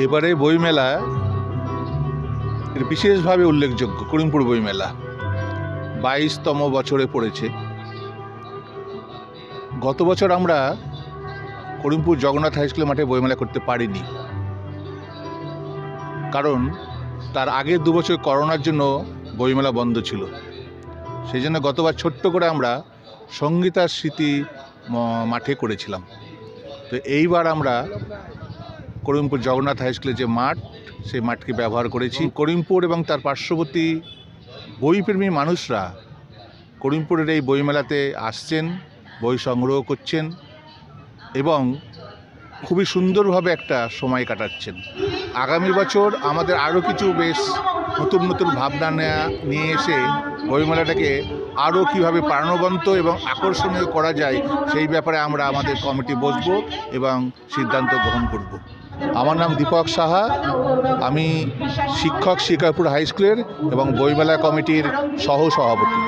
এবারে বইমেলা বিশেষভাবে উল্লেখযোগ্য করিমপুর বইমেলা 22তম বছরে পড়েছে। গত বছর আমরা করিমপুর জগন্নাথ হাই স্কুলের মাঠে বইমেলা করতে পারিনি, কারণ তার আগের 2 বছর করোনার জন্য বইমেলা বন্ধ ছিল। সেই জন্য গতবার ছোট্ট করে আমরা সঙ্গীতার স্মৃতি মাঠে করেছিলাম। তো এইবার আমরা করিমপুর জগন্নাথ হাই স্কুলের যে মাঠ, সেই মাঠকে ব্যবহার করেছি। করিমপুর এবং তার পার্শ্ববর্তী বইপ্রেমী মানুষরা করিমপুরের এই বইমেলাতে আসছেন, বই সংগ্রহ করছেন এবং খুবই সুন্দরভাবে একটা সময় কাটাচ্ছেন। আগামী বছর আমাদের আরও কিছু বেশ নতুন নতুন ভাবনা নিয়ে এসে বইমেলাটাকে আরও কীভাবে প্রাণবন্ত এবং আকর্ষণীয় করা যায় সেই ব্যাপারে আমরা আমাদের কমিটি বসবো এবং সিদ্ধান্ত গ্রহণ করব। আমার নাম দীপক সাহা, আমি শিক্ষক শিকারপুর হাই স্কুলের এবং বইমেলা কমিটির সহ সভাপতি।